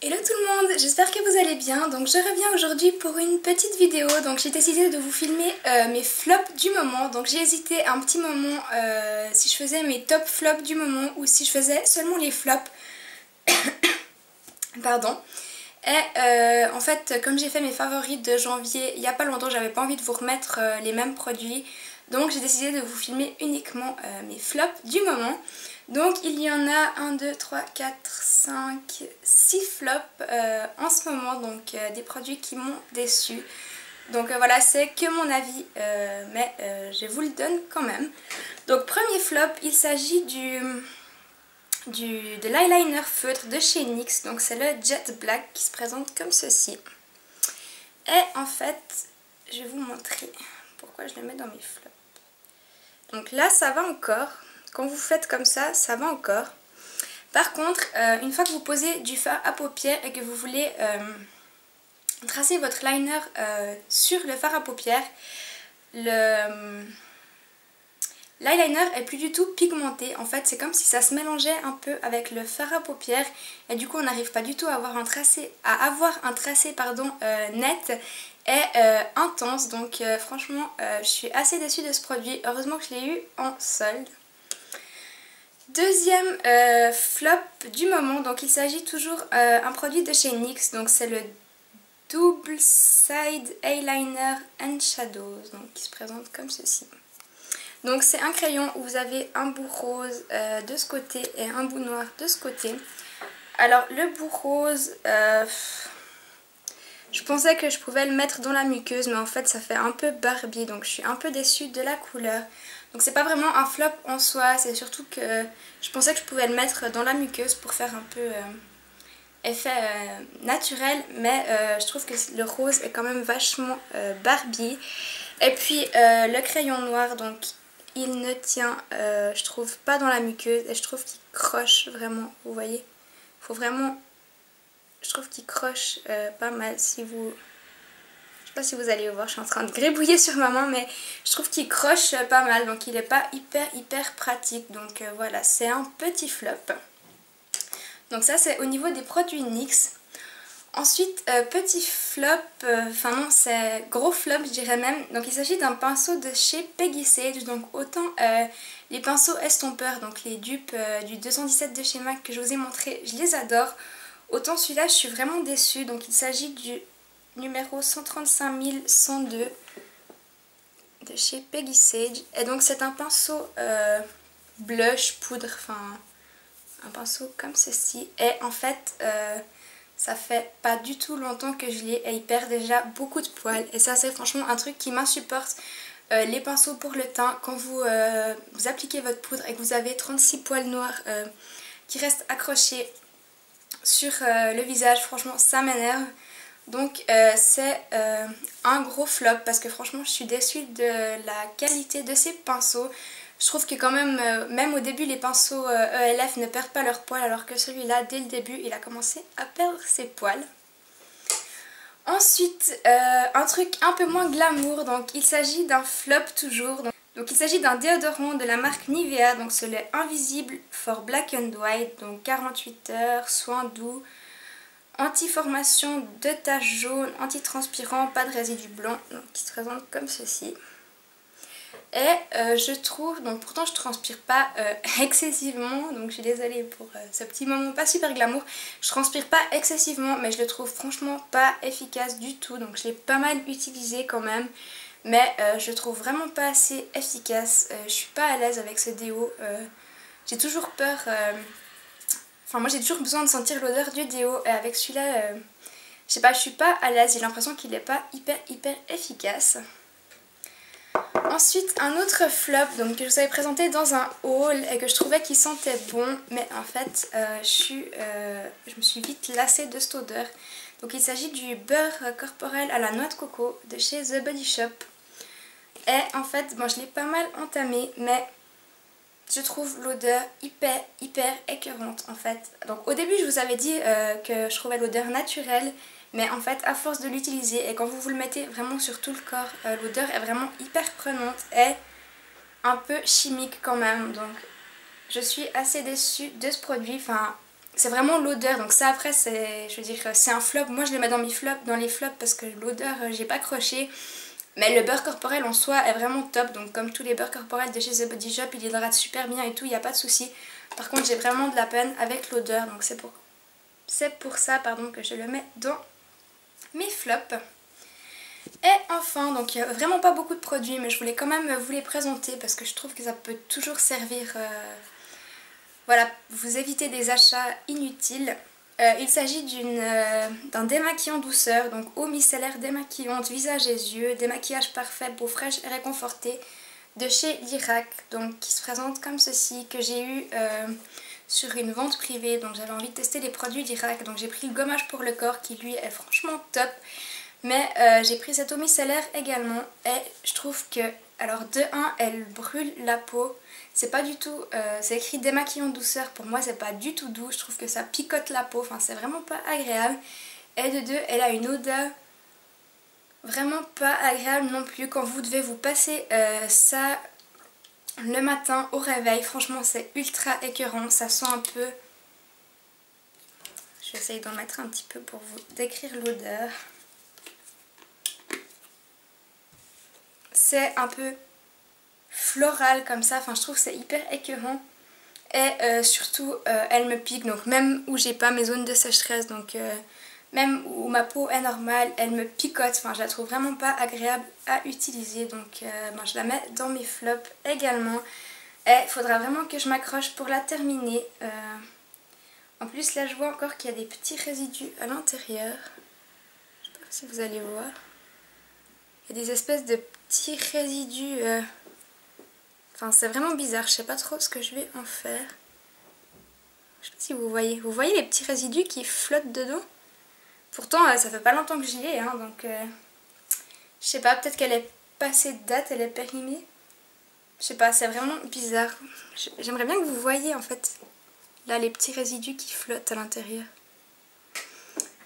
Hello tout le monde, j'espère que vous allez bien. Donc je reviens aujourd'hui pour une petite vidéo. Donc j'ai décidé de vous filmer mes flops du moment. Donc j'ai hésité un petit moment si je faisais mes top flops du moment ou si je faisais seulement les flops. Pardon. Et en fait, comme j'ai fait mes favoris de janvier il n'y a pas longtemps, j'avais pas envie de vous remettre les mêmes produits. Donc j'ai décidé de vous filmer uniquement mes flops du moment. Donc il y en a 1, 2, 3, 4, 5, 6 flops en ce moment. Donc des produits qui m'ont déçu. Donc voilà, c'est que mon avis, mais je vous le donne quand même. Donc premier flop, il s'agit de l'eyeliner feutre de chez NYX. Donc c'est le Jet Black qui se présente comme ceci. Et en fait, je vais vous montrer pourquoi je le mets dans mes flops. Donc là ça va encore, quand vous faites comme ça va encore. Par contre, une fois que vous posez du fard à paupières et que vous voulez tracer votre liner sur le fard à paupières, l'eyeliner est plus du tout pigmenté. En fait c'est comme si ça se mélangeait un peu avec le fard à paupières et du coup on n'arrive pas du tout à avoir un tracé, net et intense. Donc franchement je suis assez déçue de ce produit. Heureusement que je l'ai eu en solde. Deuxième flop du moment, donc il s'agit toujours un produit de chez NYX. Donc c'est le Double Side Eyeliner and Shadows, donc qui se présente comme ceci. Donc c'est un crayon où vous avez un bout rose de ce côté et un bout noir de ce côté. Alors le bout rose, je pensais que je pouvais le mettre dans la muqueuse, mais en fait ça fait un peu Barbie, donc je suis un peu déçue de la couleur. Donc c'est pas vraiment un flop en soi, c'est surtout que je pensais que je pouvais le mettre dans la muqueuse pour faire un peu effet naturel, mais je trouve que le rose est quand même vachement Barbie. Et puis le crayon noir, donc il ne tient, je trouve, pas dans la muqueuse et je trouve qu'il croche vraiment, vous voyez. Faut vraiment, je trouve qu'il croche pas mal. Si vous, je sais pas si vous allez le voir, je suis en train de gribouiller sur ma main, mais je trouve qu'il croche pas mal, donc il est pas hyper pratique. Donc voilà, c'est un petit flop. Donc ça c'est au niveau des produits NYX. Ensuite, petit flop, enfin non, c'est gros flop je dirais même. Donc il s'agit d'un pinceau de chez Peggy Sage. Donc autant les pinceaux estompeurs, donc les dupes du 217 de chez MAC que je vous ai montré, je les adore. Autant celui-là je suis vraiment déçue. Donc il s'agit du numéro 135102 de chez Peggy Sage. Et donc c'est un pinceau blush, poudre, enfin un pinceau comme ceci. Et en fait... ça fait pas du tout longtemps que je l'ai et il perd déjà beaucoup de poils. Et ça c'est franchement un truc qui m'insupporte. Les pinceaux pour le teint, quand vous appliquez votre poudre et que vous avez 36 poils noirs qui restent accrochés sur le visage, franchement ça m'énerve. Donc c'est un gros flop parce que franchement je suis déçue de la qualité de ces pinceaux. Je trouve que quand même, même au début, les pinceaux ELF ne perdent pas leurs poils, alors que celui-là, dès le début, il a commencé à perdre ses poils. Ensuite, un truc un peu moins glamour, donc il s'agit d'un flop toujours. Donc il s'agit d'un déodorant de la marque Nivea, donc c'est le Invisible for Black and White, donc 48 heures, soin doux, anti-formation de taches jaunes, anti-transpirant, pas de résidus blancs, donc qui se présente comme ceci. Et je trouve, donc pourtant je transpire pas excessivement, donc je suis désolée pour ce petit moment pas super glamour. Je transpire pas excessivement, mais je le trouve franchement pas efficace du tout. Donc je l'ai pas mal utilisé quand même, mais je le trouve vraiment pas assez efficace. Je suis pas à l'aise avec ce déo. J'ai toujours peur, enfin moi j'ai toujours besoin de sentir l'odeur du déo. Et avec celui-là, je sais pas, je suis pas à l'aise. J'ai l'impression qu'il est pas hyper efficace. Ensuite un autre flop donc, que je vous avais présenté dans un haul et que je trouvais qu'il sentait bon, mais en fait je me suis vite lassée de cette odeur. Donc il s'agit du beurre corporel à la noix de coco de chez The Body Shop. Et en fait bon, je l'ai pas mal entamé, mais je trouve l'odeur hyper écœurante en fait. Donc au début je vous avais dit que je trouvais l'odeur naturelle, mais en fait à force de l'utiliser et quand vous le mettez vraiment sur tout le corps, l'odeur est vraiment hyper prenante et un peu chimique quand même. Donc je suis assez déçue de ce produit. Enfin c'est vraiment l'odeur. Donc ça après je veux dire c'est un flop. Moi je le mets dans les flops parce que l'odeur j'ai pas accroché. Mais le beurre corporel en soi est vraiment top. Donc comme tous les beurres corporels de chez The Body Shop, il hydrate super bien et tout, il n'y a pas de souci. Par contre j'ai vraiment de la peine avec l'odeur. Donc c'est pour ça pardon, que je le mets dans mes flops. Et enfin, donc il n'y a vraiment pas beaucoup de produits, mais je voulais quand même vous les présenter parce que je trouve que ça peut toujours servir, voilà, vous éviter des achats inutiles. Il s'agit d'un démaquillant douceur, donc eau micellaire démaquillante, visage et yeux, démaquillage parfait, peau fraîche et réconfortée de chez Lirac, donc qui se présente comme ceci, que j'ai eu sur une vente privée. Donc j'avais envie de tester les produits Lirac, donc j'ai pris le gommage pour le corps qui lui est franchement top. Mais j'ai pris cette eau micellaire également et je trouve que, alors de 1, elle brûle la peau. C'est pas du tout, c'est écrit démaquillant douceur, pour moi c'est pas du tout doux, je trouve que ça picote la peau, enfin c'est vraiment pas agréable. Et de 2, elle a une odeur vraiment pas agréable non plus quand vous devez vous passer ça le matin au réveil. Franchement c'est ultra écœurant, ça sent un peu... Je vais essayer d'en mettre un petit peu pour vous décrire l'odeur. C'est un peu floral comme ça, enfin je trouve que c'est hyper écœurant. Et surtout elle me pique, donc même où j'ai pas mes zones de sécheresse, donc même où ma peau est normale, elle me picote, enfin je la trouve vraiment pas agréable à utiliser. Donc je la mets dans mes flops également. Et il faudra vraiment que je m'accroche pour la terminer. En plus là je vois encore qu'il y a des petits résidus à l'intérieur. Je sais pas si vous allez voir. Il y a des espèces de petits résidus. Enfin c'est vraiment bizarre, je sais pas trop ce que je vais en faire. Je sais pas si vous voyez. Vous voyez les petits résidus qui flottent dedans? Pourtant ça fait pas longtemps que j'y ai, hein, donc je sais pas, peut-être qu'elle est passée de date, elle est périmée. Je sais pas, c'est vraiment bizarre. J'aimerais bien que vous voyiez en fait là les petits résidus qui flottent à l'intérieur.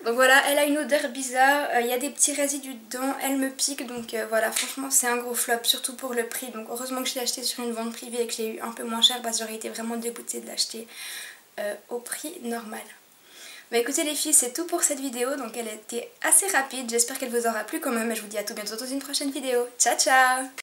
Donc voilà, elle a une odeur bizarre, il y a des petits résidus dedans, elle me pique, donc voilà, franchement c'est un gros flop, surtout pour le prix. Donc heureusement que je l'ai acheté sur une vente privée et que je l'ai eu un peu moins cher parce que j'aurais été vraiment dégoûtée de l'acheter au prix normal. Bah écoutez les filles, c'est tout pour cette vidéo, donc elle était assez rapide, j'espère qu'elle vous aura plu quand même et je vous dis à tout bientôt dans une prochaine vidéo. Ciao ciao!